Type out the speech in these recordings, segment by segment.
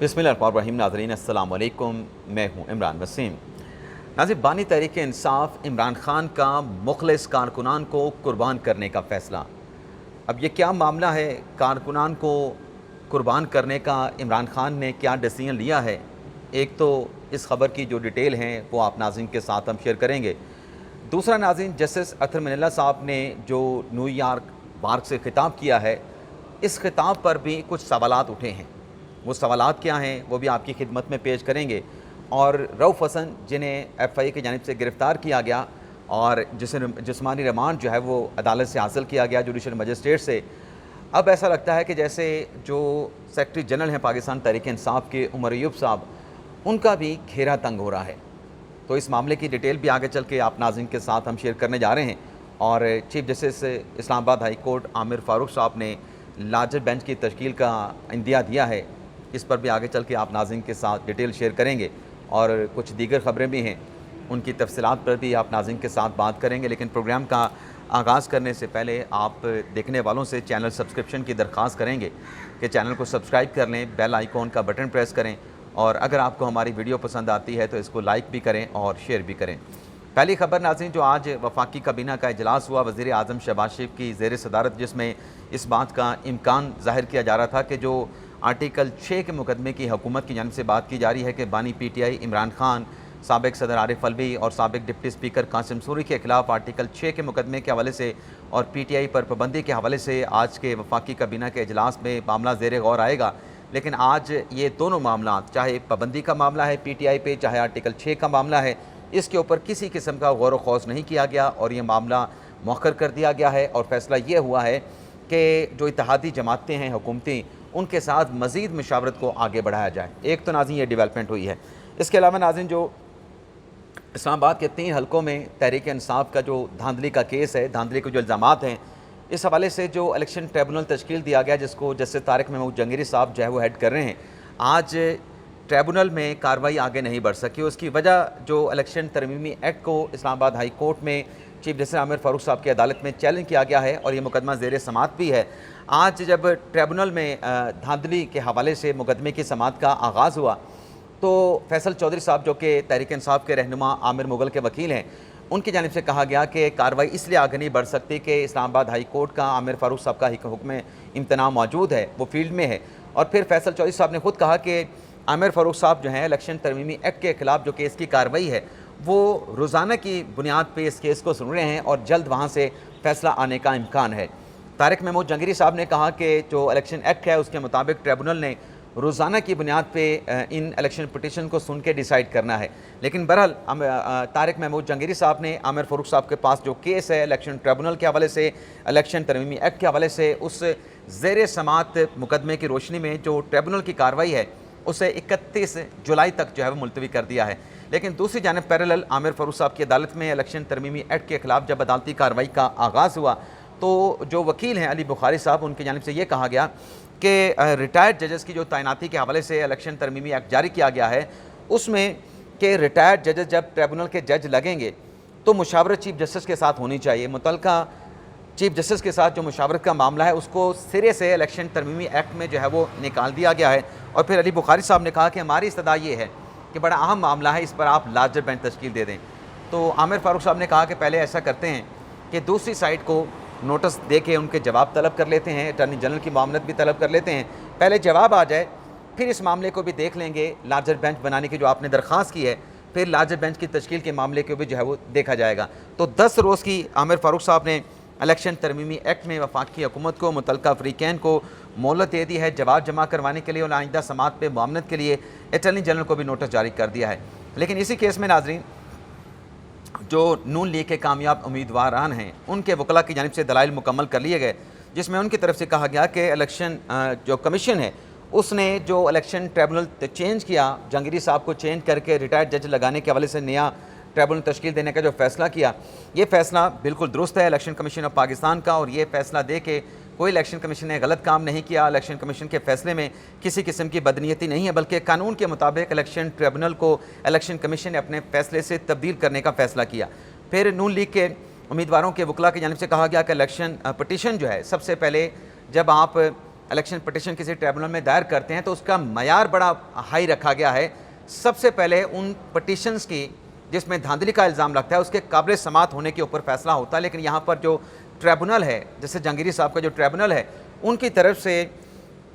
बिस्मिल्लाहिर्रहमानिर्रहीम। नाज़रीन अस्सलाम वालेकुम, मैं हूँ इमरान वसीम। नाज़रीन, बानी तहरीक इंसाफ इमरान खान का मुखलिस कारकुनान को कुर्बान करने का फ़ैसला। अब ये क्या मामला है, कारकुनान को कुर्बान करने का इमरान खान ने क्या डिसीजन लिया है? एक तो इस ख़बर की जो डिटेल हैं वो आप नाज़रीन के साथ हम शेयर करेंगे। दूसरा नाज़रीन, जस्टिस अतर मनिल्ला साहब ने जो न्यूयॉर्क बार से खिताब किया है, इस खिताब पर भी कुछ सवालात उठे हैं। वो सवालात क्या हैं वो भी आपकी खिदमत में पेश करेंगे। और रऊफ़ हसन, जिन्हें एफआई की जानिब से गिरफ़्तार किया गया और जिसे जिस्मानी रिमांड जो है वो अदालत से हासिल किया गया, जुडिशल मजिस्ट्रेट से, अब ऐसा लगता है कि जैसे जो सेक्रेटरी जनरल हैं पाकिस्तान तहरीक इंसाफ के उमर अयूब साहब, उनका भी घेरा तंग हो रहा है। तो इस मामले की डिटेल भी आगे चल के आप नाज़रीन के साथ हम शेयर करने जा रहे हैं। और chief justice Islamabad high court Aamir Farooq साहब ने लार्जर बेंच की तश्कील का इंदिया दिया है। इस पर भी आगे चल के आप नाज़रीन के साथ डिटेल शेयर करेंगे और कुछ दीगर ख़बरें भी हैं, उनकी तफसीलात पर भी आप नाज़रीन के साथ बात करेंगे। लेकिन प्रोग्राम का आगाज़ करने से पहले आप देखने वालों से चैनल सब्सक्रिप्शन की दरख्वास्त करेंगे कि चैनल को सब्सक्राइब कर लें, बेल आइकॉन का बटन प्रेस करें और अगर आपको हमारी वीडियो पसंद आती है तो इसको लाइक भी करें और शेयर भी करें। पहली खबर नाज़रीन, जो आज वफाकी काबीना का इजलास हुआ वज़ीर आज़म शहबाज शरीफ की ज़ेर सदारत, जिसमें इस बात का इम्कान ज़ाहिर किया जा रहा था कि जो आर्टिकल 6 के मुकदमे की हुकूमत की जानिब से बात की जा रही है कि बानी पीटीआई इमरान खान, साबिक सदर आरिफ अलवी और साबिक डिप्टी स्पीकर कासिम सूरी के खिलाफ आर्टिकल 6 के मुकदमे के हवाले से और पीटीआई पर पाबंदी के हवाले से आज के वफाकी काबीना के इजलास में मामला ज़ेर गौर आएगा। लेकिन आज ये दोनों मामला, चाहे पाबंदी का मामला है पीटीआई पे, चाहे आर्टिकल 6 का मामला है, इसके ऊपर किसी किस्म का गौर व खौज नहीं किया गया और ये मामला मौखर कर दिया गया है। और फैसला ये हुआ है कि जो इत्तेहादी जमातें हैं हुकूमती, उनके साथ मज़ीद मशावरत को आगे बढ़ाया जाए। एक तो नाज़रीन ये डेवलपमेंट हुई है। इसके अलावा नाज़रीन, जो इस्लामाबाद के 3 हलकों में तहरीक इंसाफ का जो धांधली का केस है, धांधली के जो इल्ज़ामात हैं, इस हवाले से जो इलेक्शन ट्रिब्यूनल तश्कील दिया गया, जिसको जस्टिस तारिक महमूद जंगीरी साहब जो है वो हेड कर रहे हैं, आज ट्रिब्यूनल में कार्रवाई आगे नहीं बढ़ सकी। उसकी वजह जो इलेक्शन तरमीमी एक्ट को इस्लामाबाद हाई कोर्ट में चीफ जस्टिस आमिर फ़ारूक साहब की अदालत में चैलेंज किया गया है और ये मुकदमा ज़ेर समात भी है। आज जब ट्रिब्यूनल में धांधली के हवाले से मुकदमे की समात का आगाज़ हुआ तो फैसल चौधरी साहब, जो कि तहरीक इंसाफ के रहनुमा आमिर मुगल के वकील हैं, उनकी जानिब से कहा गया कि कार्रवाई इसलिए आगे नहीं बढ़ सकती कि इस्लामाबाद हाई कोर्ट का आमिर फ़ारूक साहब का हुक्म इम्तना मौजूद है, वो फील्ड में है। और फिर फैसल चौधरी साहब ने खुद कहा कि आमिर फ़ारूक साहब जो हैं इलेक्शन तरमीमी एक्ट के ख़िलाफ़ जो केस की कार्रवाई है वो रोज़ाना की बुनियाद पर इस केस को सुन रहे हैं और जल्द वहाँ से फ़ैसला आने का इम्कान है। तारिक महमूद जंगीरी साहब ने कहा कि जो इलेक्शन एक्ट है उसके मुताबिक ट्रिब्यूनल ने रोज़ाना की बुनियाद पे इन इलेक्शन पिटीशन को सुन के डिसाइड करना है। लेकिन बहरहाल तारिक महमूद जंगीरी साहब ने आमिर फ़ारूक साहब के पास जो केस है इलेक्शन ट्रिब्यूनल के हवाले से, इलेक्शन तरमीमी एक्ट के हवाले से, उस ज़ेर समात मुकदमे की रोशनी में जो ट्रिब्यूनल की कार्रवाई है उसे 31 जुलाई तक जो है वो मुलतवी कर दिया है। लेकिन दूसरी जानिब पैरेलल आमिर फ़ारूक साहब की अदालत में इलेक्शन तरमीमी एक्ट के ख़िलाफ़ जब अदालती कार्रवाई का आगाज़ हुआ तो जो वकील हैं अली बुखारी साहब, उनकी जानिब से ये कहा गया कि रिटायर्ड जजेस की जो तैनाती के हवाले से इलेक्शन तरमीमी एक्ट जारी किया गया है उसमें कि रिटायर्ड जजेस जब ट्रिब्यूनल के जज लगेंगे तो मुशावरत चीफ जस्टिस के साथ होनी चाहिए। मुतल्लिका चीफ जस्टिस के साथ जो मुशावरत का मामला है उसको सिरे से इलेक्शन तरमीमी एक्ट में जो है वो निकाल दिया गया है। और फिर अली बुखारी साहब ने कहा कि हमारी इस्तदा ये है कि बड़ा अहम मामला है, इस पर आप लार्जर बेंच तश्कील दे दें। तो आमिर फ़ारूक साहब ने कहा कि पहले ऐसा करते हैं कि दूसरी साइड को नोटिस दे के उनके जवाब तलब कर लेते हैं, अटॉर्नी जनरल की मामलत भी तलब कर लेते हैं, पहले जवाब आ जाए फिर इस मामले को भी देख लेंगे। लार्जर बेंच बनाने की जो आपने दरख्वास्त की है, फिर लार्जर बेंच की तश्कील के मामले को भी जो है वो देखा जाएगा। तो 10 रोज़ की आमिर फ़ारूक साहब ने इलेक्शन तरमीमी एक्ट में वफाकी हुकूमत को, मुतल्लिका फ़रीक़ैन को मोहलत दे दी है जवाब जमा करवाने के लिए और आइंदा समात पे मामलत के लिए अटॉर्नी जनरल को भी नोटिस जारी कर दिया है। लेकिन इसी केस में नाज़रीन, जो नून लीग के कामयाब उम्मीदवारान हैं उनके वकला की जानिब से दलाइल मुकम्मल कर लिए गए, जिसमें उनकी तरफ से कहा गया कि इलेक्शन जो कमीशन है उसने जो इलेक्शन ट्रिब्यूनल चेंज किया, जंगीरी साहब को चेंज करके रिटायर्ड जज लगाने के हवाले से नया ट्रिब्यूनल तश्कील देने का जो फ़ैसला किया, ये फ़ैसला बिल्कुल दुरुस्त है इलेक्शन कमीशन ऑफ पाकिस्तान का। और ये फ़ैसला दे के कोई इलेक्शन कमीशन ने गलत काम नहीं किया। इलेक्शन कमीशन के फ़ैसले में किसी किस्म की बदनीयती नहीं है, बल्कि कानून के मुताबिक इलेक्शन ट्रिब्यूनल को इलेक्शन कमीशन ने अपने फ़ैसले से तब्दील करने का फ़ैसला किया। फिर नून लीग के उम्मीदवारों के वकला की जानिब से कहा गया कि इलेक्शन पटिशन जो है, सबसे पहले जब आप इलेक्शन पटिशन किसी ट्रिब्यूनल में दायर करते हैं तो उसका मयार बड़ा हाई रखा गया है। सबसे पहले उन पटिशन्स की जिसमें धांधली का इल्ज़ाम लगता है उसके काबिल समात होने के ऊपर फैसला होता है। लेकिन यहाँ पर जो ट्रिब्यूनल है, जैसे जहांगीरी साहब का जो ट्रिब्यूनल है, उनकी तरफ से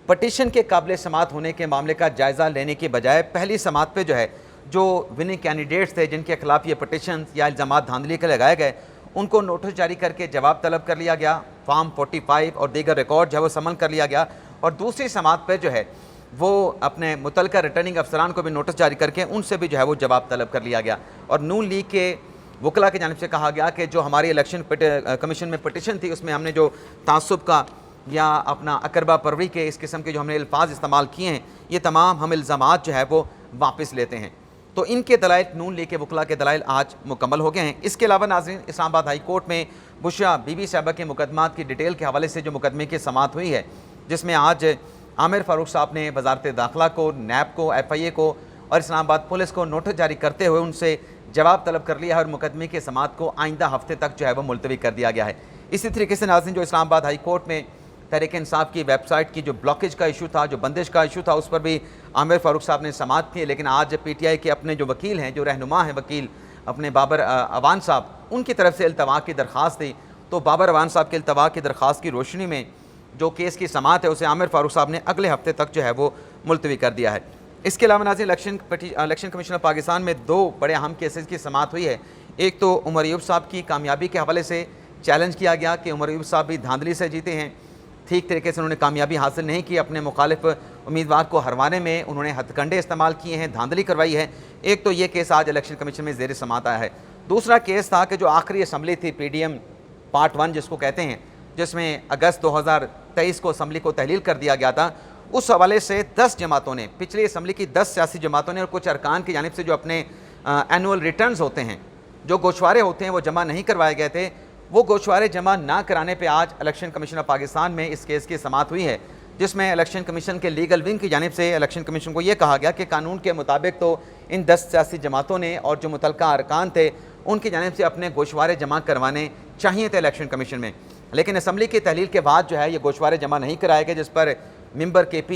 पटिशन के काबिल समात होने के मामले का जायज़ा लेने की बजाय पहली समात पे जो है, जो विनिंग कैंडिडेट्स थे जिनके खिलाफ ये पटिशन या इल्ज़ाम धांधली के लगाए गए, उनको नोटिस जारी करके जवाब तलब कर लिया गया। फॉर्म 45 और दीगर रिकॉर्ड जो है वो समन कर लिया गया। और दूसरी समात पर जो है वो अपने मुतलका रिटर्निंग अफसरान को भी नोटिस जारी करके उनसे भी जो है वो जवाब तलब कर लिया गया। और नून लीग के वकला की जानिब से कहा गया कि जो हमारी इलेक्शन कमीशन में पटिशन थी उसमें हमने जो तासुब का या अपना अकरबा परवरी के इस किस्म के जो हमने अल्फाज इस्तेमाल किए हैं, ये तमाम हम इल्ज़ामात जो है वो वापस लेते हैं। तो इनके दलाइल, नून लीग के वकला के दलाइल आज मुकम्मल हो गए हैं। इसके अलावा नाज़रीन, इस्लामाबाद हाई कोर्ट में बुशरा बीबी साहबा के मुकदमात की डिटेल के हवाले से जो मुकदमे की समात हुई है, जिसमें आज आमिर फारूक साहब ने वजारत दाखिला को, नैब को, FIA को और इस्लामाबाद पुलिस को नोटिस जारी करते हुए उनसे जवाब तलब कर लिया है और मुकदमे की समात को आइंदा हफ्ते तक जो है वो मुलतवी कर दिया गया है। इसी तरीके से नाज़रीन, जो इस्लामाबाद हाई कोर्ट में तहरीक इंसाफ की वेबसाइट की जो ब्लॉकेज का इशू था, जो बंदिश का इशू था, उस पर भी आमिर फारूक साहब ने समात की। लेकिन आज PTI के अपने जो वकील हैं, जो रहनुमा हैं वकील अपने बाबर अवान साहब, उनकी तरफ से इल्तवा की दरख्वास्त थी। तो बाबर अवान साहब के इल्तवा की दरख्वास्त की रोशनी में जो केस की समात है उसे आमिर फारूक साहब ने अगले हफ्ते तक जो है वो मुलतवी कर दिया है। इसके अलावा नाज़रीन, इलेक्शन कमीशन ऑफ पाकिस्तान में 2 बड़े अहम केसेस की समात हुई है। एक तो उमर अयूब साहब की कामयाबी के हवाले से चैलेंज किया गया कि उमर अयूब साहब भी धांधली से जीते हैं, ठीक तरीके से उन्होंने कामयाबी हासिल नहीं की, अपने मुखालिफ उम्मीदवार को हरवाने में उन्होंने हथकंडे इस्तेमाल किए हैं, धांधली करवाई है। एक तो ये केस आज इलेक्शन कमीशन में ज़ेर समात आया है। दूसरा केस था कि जो आखिरी असम्बली थी PDM पार्ट 1 जिसको कहते हैं, जिसमें अगस्त 2023 को असम्बली को तहलील कर दिया गया था, उस हवाले से 10 जमातों ने, पिछली असम्बली की 10 सियासी जमातों ने और कुछ अरकान की जानिब से जो अपने एनुअल रिटर्न्स होते हैं, जो गोशवारे होते हैं, वो जमा नहीं करवाए गए थे, वो गोशवारे जमा ना कराने पे आज इलेक्शन कमीशन ऑफ पाकिस्तान में इस केस की समात हुई है, जिसमें इलेक्शन कमीशन के लीगल विंग की जानिब से इलेक्शन कमीशन को ये कहा गया कि कानून के मुताबिक तो इन 10 सियासी जमातों ने और जो मुतलका अरकान थे उनकी जानिब से अपने गोशवारे जमा करवाने चाहिए थे इलेक्शन कमीशन में। लेकिन असम्बली की तहलील के बाद जो है ये गोशवारे जमा नहीं कराए गए, जिस पर मेंबर KP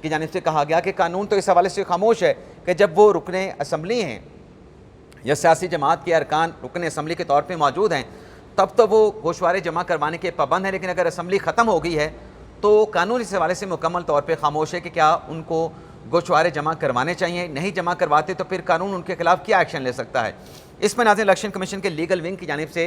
की जानिब से कहा गया कि कानून तो इस हवाले से खामोश है कि जब वो रुकने असम्बली हैं या सियासी जमात के अरकान रुकने असम्बली के तौर पर मौजूद हैं तब तो वो गोशवारे जमा करवाने के पाबंद हैं। लेकिन अगर असम्बली ख़त्म हो गई है तो कानून इस हवाले से मुकम्मल तौर पे खामोश है कि क्या उनको गोशवारे जमा करवाने चाहिए। नहीं जमा करवाते तो फिर कानून उनके खिलाफ क्या एक्शन ले सकता है। इसमें नाज़रीन, इलेक्शन कमीशन के लीगल विंग की जानिब से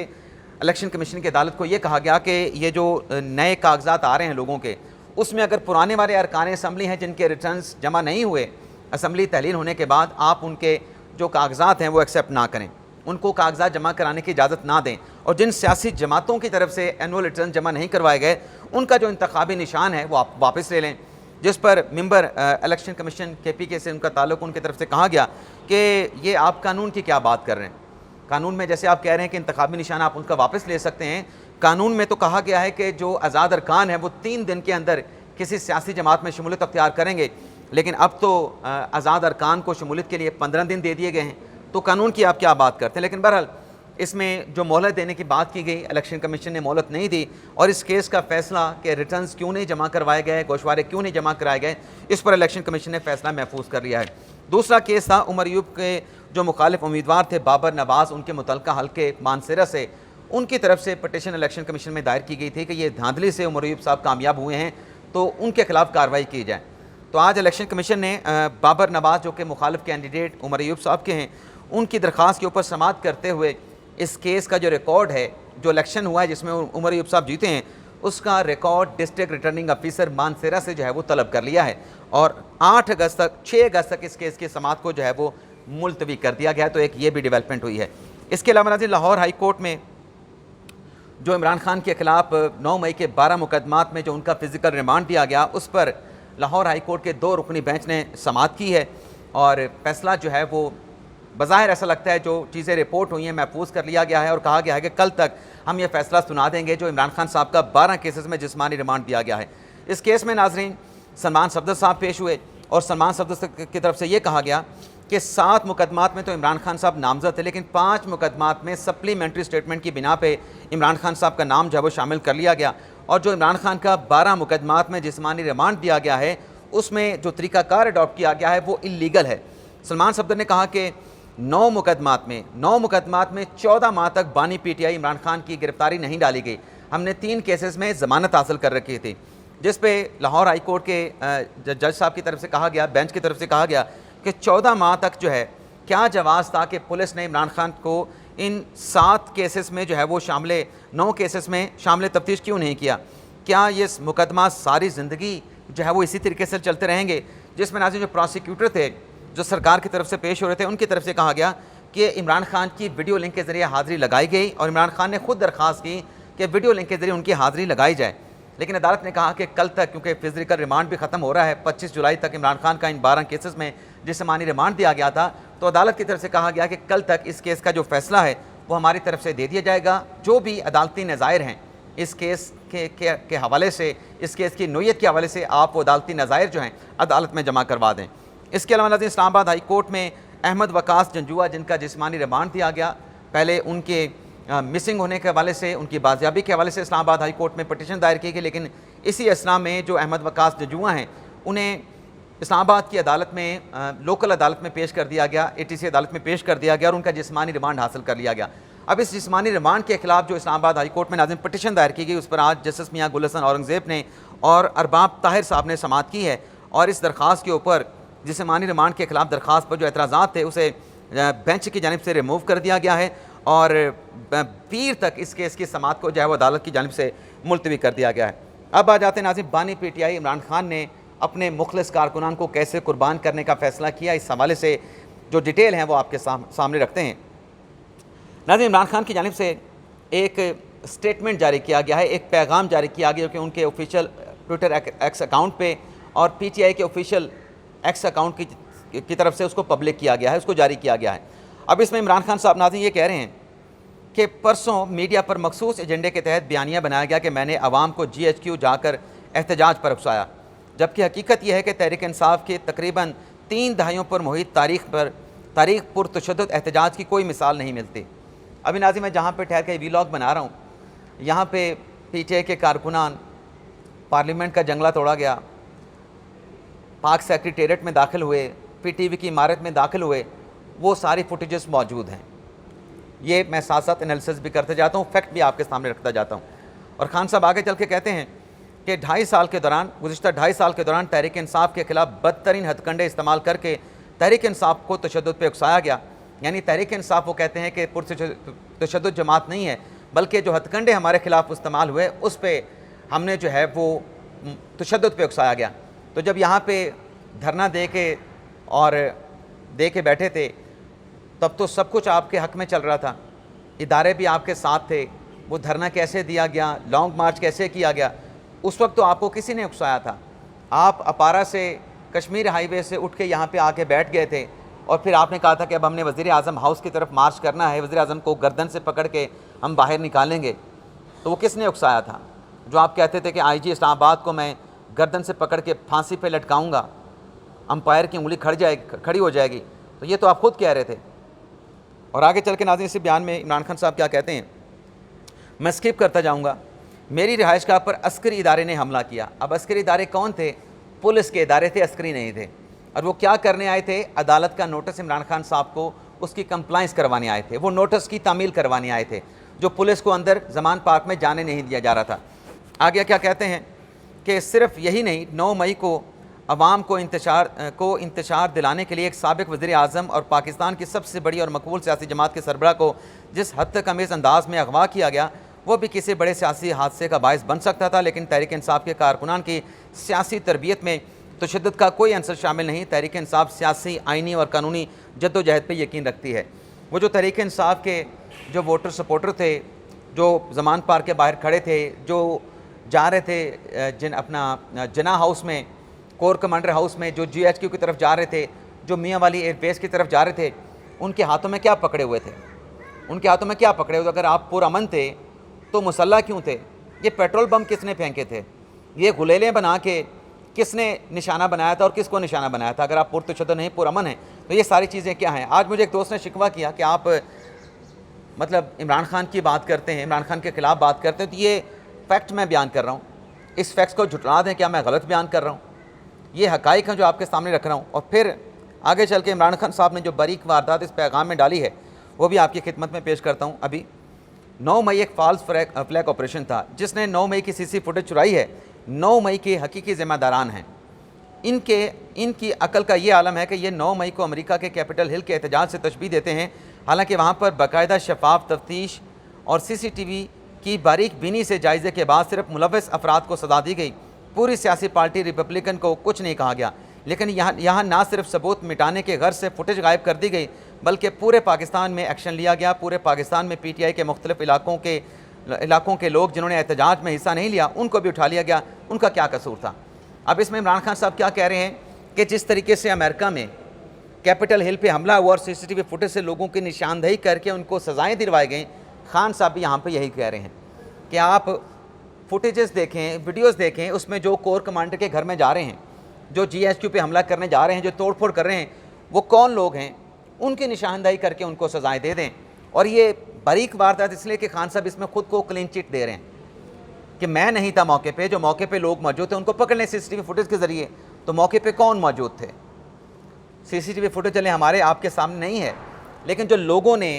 इलेक्शन कमीशन की अदालत को ये कहा गया कि ये जो नए कागजात आ रहे हैं लोगों के, उसमें अगर पुराने वाले अरकान असम्बली हैं जिनके रिटर्न्स जमा नहीं हुए असम्बली तहलील होने के बाद, आप उनके जो कागजात हैं वो एक्सेप्ट ना करें, उनको कागजात जमा कराने की इजाज़त ना दें। और जिन सियासी जमातों की तरफ से एनुअल रिटर्न जमा नहीं करवाए गए उनका जो इंतखाबी निशान है वो आप वापस ले लें। जिस पर मेंबर इलेक्शन कमीशन KPK से उनका ताल्लुक, उनकी तरफ से कहा गया कि ये आप कानून की क्या बात कर रहे हैं। कानून में जैसे आप कह रहे हैं कि इंतखाबी निशान आप उनका वापस ले सकते हैं, कानून में तो कहा गया है कि जो आज़ाद अरकान है वो 3 दिन के अंदर किसी सियासी जमात में शमूलियत अख्तियार करेंगे। लेकिन अब तो आज़ाद अरकान को शमूलियत के लिए 15 दिन दे दिए गए हैं, तो कानून की आप क्या बात करते हैं। लेकिन बहरहाल इसमें जो मोहलत देने की बात की गई, इलेक्शन कमीशन ने मोहलत नहीं दी और इस केस का फैसला कि रिटर्न्स क्यों नहीं जमा करवाए गए, गोशवारे क्यों नहीं जमा कराए गए, इस पर इलेक्शन कमीशन ने फैसला महफूज कर लिया है। दूसरा केस था उमर अयूब के जो मुखालिफ उम्मीदवार थे बाबर नवाज़, उनके मुतलका हल्के मानसरा से उनकी तरफ से पटिशन इलेक्शन कमीशन में दायर की गई थी कि ये धांधली से उमर अयूब साहब कामयाब हुए हैं तो उनके खिलाफ कार्रवाई की जाए। तो आज इलेक्शन कमीशन ने बाबर नवाज़ जो कि मुखालिफ कैंडिडेट उमर अयूब साहब के हैं, उनकी दरख्वास्त के ऊपर समाअत करते हुए इस केस का जो रिकॉर्ड है, जो इलेक्शन हुआ है जिसमें उमर अयूब साहब जीते हैं, उसका रिकॉर्ड डिस्ट्रिक्ट रिटर्निंग ऑफिसर मानसरा से जो है वो तलब कर लिया है और 6 अगस्त तक इस केस की समाअत को जो है वो मुलतवी कर दिया गया है। तो एक ये भी डेवलपमेंट हुई है। इसके अलावा नाज़रीन, लाहौर हाई कोर्ट में जो इमरान खान के खिलाफ 9 मई के 12 मुकदमात में जो उनका फिजिकल रिमांड दिया गया, उस पर लाहौर हाई कोर्ट के 2 रुकनी बेंच ने समाअत की है और फैसला जो है वो बज़ाहिर ऐसा लगता है जो चीज़ें रिपोर्ट हुई हैं महफूज कर लिया गया है और कहा गया है कि कल तक हम ये फैसला सुना देंगे जो इमरान खान साहब का 12 केसेस में जिस्मानी रिमांड दिया गया है। इस केस में नाजरीन सलमान सफदर साहब पेश हुए और सलमान सफदर की तरफ से ये कहा गया कि 7 मुकदमात में तो इमरान खान साहब नामजद थे, लेकिन 5 मुकदमात में सप्लीमेंट्री स्टेटमेंट की बिना पे इमरान खान साहब का नाम जो है वो शामिल कर लिया गया और जो इमरान खान का 12 मुकदमात में जिस्मानी रिमांड दिया गया है उसमें जो तरीक़ाकार अडॉप्ट किया गया है वो इलीगल है। सलमान सफदर ने कहा कि 9 मुकदमात में 14 माह तक बानी पीटीआई इमरान खान की गिरफ्तारी नहीं डाली गई। हमने 3 केसेस में ज़मानत हासिल कर रखी थी, जिस पे लाहौर हाई कोर्ट के जज साहब की तरफ से कहा गया, बेंच की तरफ से कहा गया कि 14 माह तक जो है क्या जवाज़ था कि पुलिस ने इमरान खान को इन 7 केसेस में जो है वो 9 केसेस में शामिल तफ्तीश क्यों नहीं किया। क्या ये मुकदमा सारी ज़िंदगी जो है वो इसी तरीके से चलते रहेंगे। जिसमें नाज़रीन जो प्रोसिक्यूटर थे जो सरकार की तरफ से पेश हो रहे थे उनकी तरफ से कहा गया कि इमरान खान की वीडियो लिंक के ज़रिए हाज़िरी लगाई गई और इमरान खान ने खुद दरख्वास्त की कि वीडियो लिंक के ज़रिए उनकी हाज़िरी लगाई जाए। लेकिन अदालत ने कहा कि कल तक, क्योंकि फिजिकल रिमांड भी ख़त्म हो रहा है, 25 जुलाई तक इमरान खान का इन 12 केसेस में जिस्मानी रिमांड दिया गया था, तो अदालत की तरफ से कहा गया कि कल तक इस केस का जो फैसला है वो हमारी तरफ से दे दिया जाएगा। जो भी अदालती नज़ायर हैं इस केस के हवाले से, इस केस की नोयत के हवाले से, आप वो अदालती नज़ायर जो हैं अदालत में जमा करवा दें। इसके अलावा नाज़रीन इस्लामाबाद हाई कोर्ट में अहमद वकास जंजुआ, जिनका जिस्मानी रिमांड दिया गया, पहले उनके मिसिंग होने के हवाले से, उनकी बाजियाबी के हवाले से इस्लामाबाद हाई कोर्ट में पटिशन दायर की गई, लेकिन इसी असना में जो अहमद वकास जंजुआ हैं उन्हें इस्लामाबाद की अदालत में, लोकल अदालत में पेश कर दिया गया, ATC अदालत में पेश कर दिया गया और उनका जिस्मानी रिमांड हासिल कर लिया गया। अब इस जिस्मानी रिमांड के खिलाफ जो इस्लामाबाद हाई कोर्ट में नाज़रीन पटिशन दायर की गई, उस पर आज जस्टिस मियां गुल हसन औरंगज़ेब ने और अरबाब ताहिर साहब ने समाअत की है और इस दरख्वास्त के ऊपर, जिस्मानी रिमांड के खिलाफ दरख्वास्त पर जो एतराज़ात थे उसे बेंच की जानिब से रिमूव कर दिया गया है और पीर तक इस केस की समाअत को जो है वो अदालत की जानिब से मुलतवी कर दिया गया है। अब आ जाते हैं नाज़रीन, बानी पीटीआई इमरान खान ने अपने मुखलिस कारकुनान को कैसे कुर्बान करने का फ़ैसला किया, इस हवाले से जो डिटेल हैं वो आपके सामने रखते हैं। नाज़रीन, इमरान खान की जानिब से एक स्टेटमेंट जारी किया गया है, एक पैगाम जारी किया गया कि उनके ऑफिशियल ट्विटर एक्स अकाउंट पे और PTI के ऑफिशियल एक्स अकाउंट की तरफ से उसको पब्लिक किया गया है, उसको जारी किया गया है। अब इसमें इमरान खान साहब नाज़रीन ये कह रहे हैं कि परसों मीडिया पर मखसूस एजेंडे के तहत बयानिया बनाया गया कि मैंने आवाम को GHQ जाकर एहतजाज पर उकसाया, जबकि हकीकत यह है कि तहरीक इंसाफ के तकरीबन 3 दहाइयों पर मुहित तारीख पुरतशद्दुद एहतजाज की कोई मिसाल नहीं मिलती। अभी नाज़रीन मैं जहाँ पे ठहर के वीलॉग बना रहा हूँ, यहाँ पे PTI के कारकुनान, पार्लियामेंट का जंगला तोड़ा गया, पाक सेक्रेटेरिएट में दाखिल हुए, PTV की इमारत में दाखिल हुए, वो सारी फुटेजेस मौजूद हैं। ये मैं साथ साथ एनालिसिस भी करते जाता हूँ, फैक्ट भी आपके सामने रखता जाता हूँ। और खान साहब आगे चल के कहते हैं कि गुज़िश्ता 2.5 साल के दौरान तहरीक इंसाफ के खिलाफ बदतरीन हथकंडे इस्तेमाल करके तहरीक इंसाफ को तशद्दुद पे उकसाया गया। यानी तहरीक इंसाफ वो कहते हैं कि पुरतशद्दुद जमात नहीं है, बल्कि जो हथकंडे हमारे खिलाफ इस्तेमाल हुए उस पर हमने जो है वो तशद्दुद पे उकसाया गया। तो जब यहाँ पे धरना दे के बैठे थे तब तो सब कुछ आपके हक़ में चल रहा था, इदारे भी आपके साथ थे, वो धरना कैसे दिया गया, लॉन्ग मार्च कैसे किया गया, उस वक्त तो आपको किसी ने उकसाया था। आप अपारा से, कश्मीर हाईवे से उठ के यहाँ पे आके बैठ गए थे और फिर आपने कहा था कि अब हमने वज़ीर आज़म हाउस की तरफ मार्च करना है, वज़ीर आज़म को गर्दन से पकड़ के हम बाहर निकालेंगे। तो वो किसने उकसाया था? जो आप कहते थे कि IG इस्लामाबाद को मैं गर्दन से पकड़ के फांसी पे लटकाऊँगा, अंपायर की उंगली खड़ी हो जाएगी, तो ये तो आप खुद कह रहे थे। और आगे चल के नाज़रीन इसी बयान में इमरान खान साहब क्या कहते हैं, मैं स्किप करता जाऊँगा। मेरी रिहाइशगाह पर अस्करी इदारे ने हमला किया। अब अस्करी इदारे कौन थे? पुलिस के इदारे थे, अस्करी नहीं थे। और वो क्या करने आए थे? अदालत का नोटिस इमरान खान साहब को उसकी कंप्लाइंस करवाने आए थे, वो नोटिस की तामील करवाने आए थे, जो पुलिस को अंदर जमान पार्क में जाने नहीं दिया जा रहा था। आगे क्या कहते हैं कि सिर्फ यही नहीं, 9 मई को अवाम को इंतशार दिलाने के लिए एक साबिक वज़ीर आज़म और पाकिस्तान की सबसे बड़ी और मकबूल सियासी जमात के सरबराह को जिस हद तक अमेज़ अंदाज में अगवा किया गया, वो भी किसी बड़े सियासी हादसे का बायस बन सकता था। लेकिन तहरीक इंसाफ के कारकुनान की सियासी तरबियत में तशद्दुद का कोई अंसर शामिल नहीं। तहरीक इंसाफ सियासी, आइनी और कानूनी जद्दोजहद पर यकीन रखती है। वो जो तहरीक इंसाफ के जो वोटर सपोर्टर थे, जो जमान पार्क के बाहर खड़े थे, जो जा रहे थे अपना जना हाउस में, कोर कमांडर हाउस में, जो GHQ की तरफ जा रहे थे, जो मियाँ वाली एयरबेस की तरफ जा रहे थे, उनके हाथों में क्या पकड़े हुए थे? उनके हाथों में क्या पकड़े हुए? अगर आप पुरअमन थे तो मुसल्ला क्यों थे? ये पेट्रोल बम किसने फेंके थे? ये गुलेलें बना के किसने निशाना बनाया था और किसको निशाना बनाया था? अगर आप पुरतशद्दुद नहीं, पुरअमन है, तो ये सारी चीज़ें क्या हैं? आज मुझे एक दोस्त ने शिकवा किया कि आप मतलब इमरान खान की बात करते हैं, इमरान खान के ख़िलाफ़ बात करते हैं, तो ये फैक्ट मैं बयान कर रहा हूँ, इस फैक्ट्स को झुटला दें, क्या मैं गलत बयान कर रहा हूँ? ये हक़ाइक़ हैं जो आपके सामने रख रहा हूँ। और फिर आगे चल के इमरान खान साहब ने जो बारीक वारदात इस पैगाम में डाली है वो भी आपकी खिदमत में पेश करता हूँ। अभी 9 मई एक फॉल्स फ्लैग ऑपरेशन था जिसने 9 मई की सीसी फुटेज चुराई है। 9 मई के हकीकी ज़िम्मेदारान हैं इनकी अकल का ये आलम है कि ये 9 मई को अमेरिका के कैपिटल हिल के एहतजाज से तशबीह देते हैं, हालांकि वहाँ पर बाकायदा शफाफ तफ्तीश और CCTV की बारीक बीनी से जायज़े के बाद सिर्फ मुलव्वस अफराद को सज़ा दी गई। पूरी सियासी पार्टी रिपब्लिकन को कुछ नहीं कहा गया, लेकिन यहाँ ना सिर्फ सबूत मिटाने के गर्ज से फुटेज गायब कर दी गई बल्कि पूरे पाकिस्तान में एक्शन लिया गया। पूरे पाकिस्तान में PTI के मुख्तलिफ इलाकों के लोग जिन्होंने एहतजाज में हिस्सा नहीं लिया उनको भी उठा लिया गया। उनका क्या कसूर था? अब इसमें इमरान खान साहब क्या कह रहे हैं कि जिस तरीके से अमेरिका में कैपिटल हिल पे हमला हुआ और CCTV फुटेज से लोगों की निशानदेही करके उनको सज़ाएँ दिलवाई गई, खान साहब भी यहाँ पर यही कह रहे हैं कि आप फुटेजेस देखें, वीडियोस देखें, उसमें जो कोर कमांडर के घर में जा रहे हैं, जो GHQ पे हमला करने जा रहे हैं, जो तोड़फोड़ कर रहे हैं, वो कौन लोग हैं, उनकी निशानदेही करके उनको सज़ाएँ दे दें। और ये बारीक वारदात इसलिए कि खान साहब इसमें खुद को क्लीन चिट दे रहे हैं कि मैं नहीं था मौके पे, जो मौके पे लोग मौजूद थे उनको पकड़ लें CCTV फुटेज के ज़रिए। तो मौके पे कौन मौजूद थे? CCTV फुटेज चले हमारे आपके सामने नहीं है, लेकिन जो लोगों ने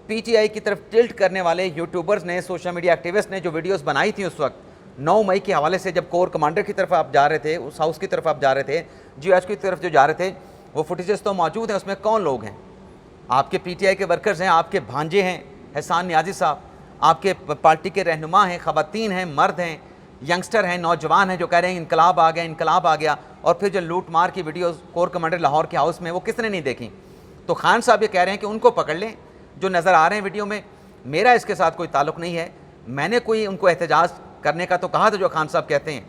PTI की तरफ टिल्ट करने वाले यूट्यूबर्स ने, सोशल मीडिया एक्टिविस्ट ने जो वीडियोस बनाई थी उस वक्त 9 मई के हवाले से, जब कोर कमांडर की तरफ आप जा रहे थे, उस हाउस की तरफ आप जा रहे थे, GHQ की तरफ जो जा रहे थे, वो फुटेजेस तो मौजूद हैं। उसमें कौन लोग हैं? आपके PTI के वर्कर्स हैं, आपके भांजे हैं एहसान नियाज़ी साहब, आपके पार्टी के रहनुमा हैं, ख़वातीन हैं, मर्द हैं, यंगस्टर हैं, नौजवान हैं जो कह रहे हैं इनकलाब आ गया, इनकलाब आ गया। और फिर जो लूट मार की वीडियोज़ कोर कमांडर लाहौर के हाउस में, वो किसने नहीं देखी? तो खान साहब ये कह रहे हैं कि उनको पकड़ लें जो नज़र आ रहे हैं वीडियो में। मेरा इसके साथ कोई ताल्लुक़ नहीं है, मैंने कोई उनको एहतजाज करने का तो कहा था जो खान साहब कहते हैं।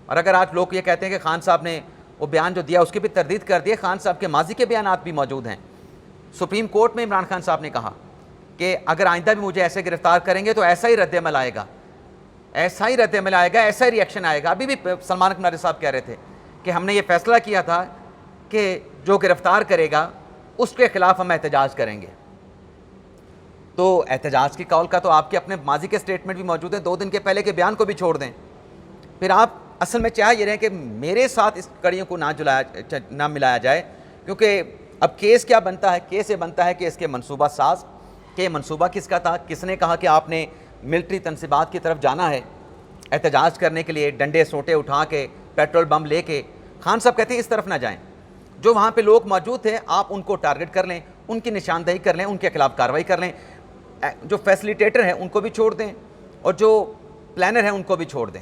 और अगर आज लोग ये कहते हैं कि खान साहब ने वो बयान जो दिया उसकी भी तरदीद कर दिए, खान साहब के माजी के बयान भी मौजूद हैं। सुप्रीम कोर्ट में इमरान खान साहब ने कहा कि अगर आइंदा भी मुझे ऐसे गिरफ्तार करेंगे तो ऐसा ही रद्द-ए-अमल आएगा, ऐसा ही रद्द-ए-अमल आएगा, ऐसा ही रिएक्शन आएगा। अभी भी सलमान अकमर साहब कह रहे थे कि हमने ये फैसला किया था कि जो गिरफ्तार करेगा उसके ख़िलाफ़ हम एहतजाज करेंगे। तो एहतजाज की कौल का तो आपके अपने माजी के स्टेटमेंट भी मौजूद हैं, 2 दिन के पहले के बयान को भी छोड़ दें। फिर आप असल में चाह ये रहे हैं कि मेरे साथ इस कड़ियों को ना मिलाया जाए, क्योंकि अब केस क्या बनता है? केस ये बनता है कि इसके मनसूबा साज के मनसूबा किसका था, किसने कहा कि आपने मिलिट्री तनसीबात की तरफ जाना है एहतजाज करने के लिए, डंडे सोटे उठा के, पेट्रोल बम लेके। खान साहब कहते हैं इस तरफ ना जाएं, जो वहाँ पे लोग मौजूद थे आप उनको टारगेट कर लें, उनकी निशानदेही कर लें, उनके खिलाफ कार्रवाई कर लें। जो फैसिलिटेटर हैं उनको भी छोड़ दें और जो प्लानर हैं उनको भी छोड़ दें।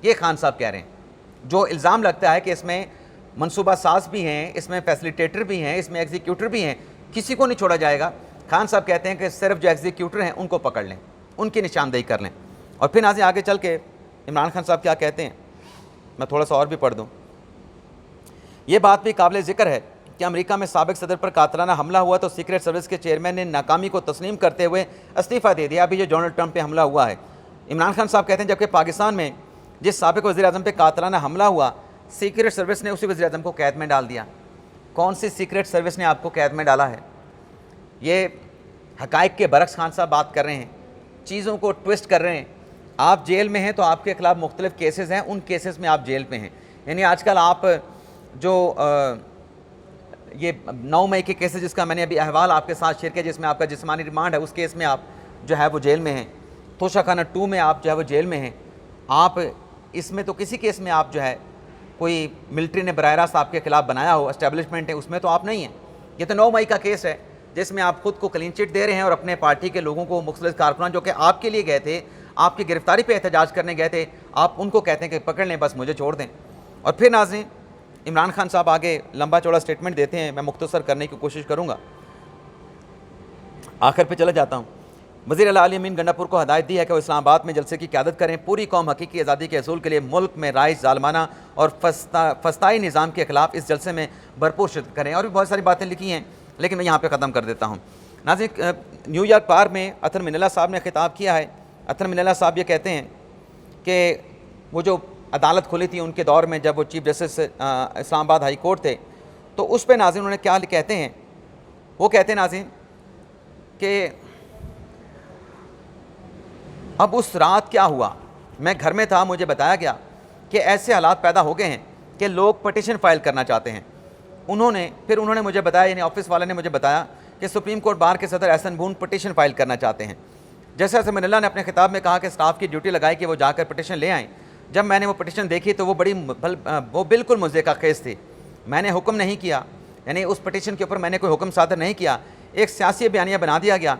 ये खान साहब कह रहे हैं। जो इल्ज़ाम लगता है कि इसमें मनसूबा साज भी हैं, इसमें फैसिलिटेटर भी हैं, इसमें एग्जीक्यूटर भी हैं, किसी को नहीं छोड़ा जाएगा। खान साहब कहते हैं कि सिर्फ जो एग्जीक्यूटर हैं उनको पकड़ लें, उनकी निशानदेही कर लें। और फिर नाज़रीन आगे चल के इमरान खान साहब क्या कहते हैं, मैं थोड़ा सा और भी पढ़ दूँ। ये बात भी काबिल ज़िक्र है कि अमेरिका में साबिक सदर पर कातलाना हमला हुआ तो सीक्रेट सर्विस के चेयरमैन ने नाकामी को तस्लीम करते हुए इस्तीफ़ा दे दिया। अभी जो डोनाल्ड ट्रंप पे हमला हुआ है, इमरान खान साहब कहते हैं जबकि पाकिस्तान में जिस साबिक वज़ीर-ए-आज़म पे कातलाना हमला हुआ, सीक्रेट सर्विस ने उसी वज़ीर-ए-आज़म को कैद में डाल दिया। कौन सी सीक्रेट सर्विस ने आपको कैद में डाला है? ये हक़ाइक़ के बरक्स खान साहब बात कर रहे हैं, चीज़ों को ट्विस्ट कर रहे हैं। आप जेल में हैं तो आपके खिलाफ मुख्तलिफ केसेस हैं, उन केसेस में आप जेल पे हैं। यानी आजकल आप जो ये 9 मई के केसेस जिसका मैंने अभी अहवाल आपके साथ शेयर किया, जिसमें आपका जिस्मानी रिमांड है, उस केस में आप जो है वो जेल में हैं। तोशाखाना 2 में आप जो है वो जेल में हैं। आप इसमें तो किसी केस में आप जो है कोई मिलिट्री ने बराह रास्त आपके खिलाफ बनाया हो, एस्टेब्लिशमेंट है, उसमें तो आप नहीं हैं। ये तो 9 मई का केस है जिसमें आप खुद को क्लीन चिट दे रहे हैं और अपने पार्टी के लोगों को, मुख्तलिफ कारकुनान जो कि आपके लिए गए थे, आपकी गिरफ्तारी पे एहतजाज करने गए थे, आप उनको कहते हैं कि पकड़ लें, बस मुझे छोड़ दें। और फिर नाज़रीन इमरान खान साहब आगे लंबा चौड़ा स्टेटमेंट देते हैं, मैं मुख्तसर करने की कोशिश करूँगा, आखिर पे चला जाता हूँ। वज़ीर आला अली अमीन गंडापुर को हदायत दी है कि वो इस्लामाबाद में जलसे की क़यादत करें, पूरी कौम हकीकी आज़ादी के असूल के लिए मुल्क में राइज ज़ालमाना और फस्ताई निज़ाम के ख़िलाफ़ इस जलसे में भरपूर शिरकत करें। और भी बहुत सारी बातें लिखी हैं, लेकिन मैं यहाँ पर ख़त्म कर देता हूँ। नाज़रीन, न्यूयॉर्क बार में अतर मिनल्ला साहब ने खिताब किया है। अतर मिनल्ला साहब ये कहते हैं कि वो जो अदालत खुली थी उनके दौर में, जब वो chief justice Islamabad high court थे, तो उस पर नाज़रीन उन्होंने क्या कहते हैं, वो कहते हैं नाज़रीन कि अब उस रात क्या हुआ मैं घर में था, मुझे बताया गया कि ऐसे हालात पैदा हो गए हैं कि लोग पटिशन फ़ाइल करना चाहते हैं। उन्होंने मुझे बताया, यानी ऑफिस वाले ने मुझे बताया कि सुप्रीम कोर्ट बार के सदर एहसन बून पटिशन फ़ाइल करना चाहते हैं। जैसे जैसे अमिनुल्लाह ने अपने खिताब में कहा कि स्टाफ की ड्यूटी लगाई कि वो जाकर पटिशन ले आएँ। जब मैंने वो पटिशन देखी तो वो बिल्कुल मुज़्ज़े का खेस थी। मैंने हुक्म नहीं किया, यानी उस पटिशन के ऊपर मैंने कोई हुक्म सादर नहीं किया। एक सियासी बयानिया बना दिया गया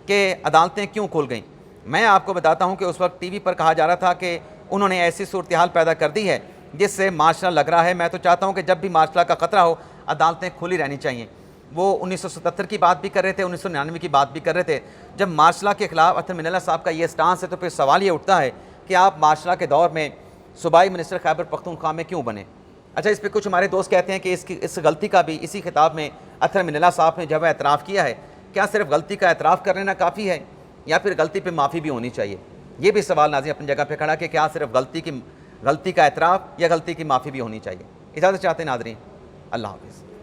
कि अदालतें क्यों खुल गईं। मैं आपको बताता हूँ कि उस वक्त टीवी पर कहा जा रहा था कि उन्होंने ऐसी सूरत हाल पैदा कर दी है जिससे मार्शल लग रहा है। मैं तो चाहता हूँ कि जब भी मार्शल का ख़तरा हो अदालतें खुली रहनी चाहिए। वो 1977 की बात भी कर रहे थे, 1999 की बात भी कर रहे थे। जब मार्शल के ख़िलाफ़ अतर मिनल्ला साहब का ये स्टांस है तो फिर सवाल ये उठता है कि आप मार्शल के दौर में सूबाई मिनिस्टर खैबर पख्तूनख्वा में क्यों बने। अच्छा, इस पर कुछ हमारे दोस्त कहते हैं कि इस गलती का भी इसी खिताब में अतर मिनल्ला साहब ने जब एतराफ़ किया है, क्या सिर्फ गलती का एतराफ़ कर लेना काफ़ी है या फिर गलती पे माफ़ी भी होनी चाहिए। ये भी सवाल नाज़रीन अपनी जगह पे खड़ा कि क्या सिर्फ गलती का एतराफ़ या गलती की माफ़ी भी होनी चाहिए। इजाज़त चाहते हैं नाज़रीन, अल्लाह हाफ़िज़।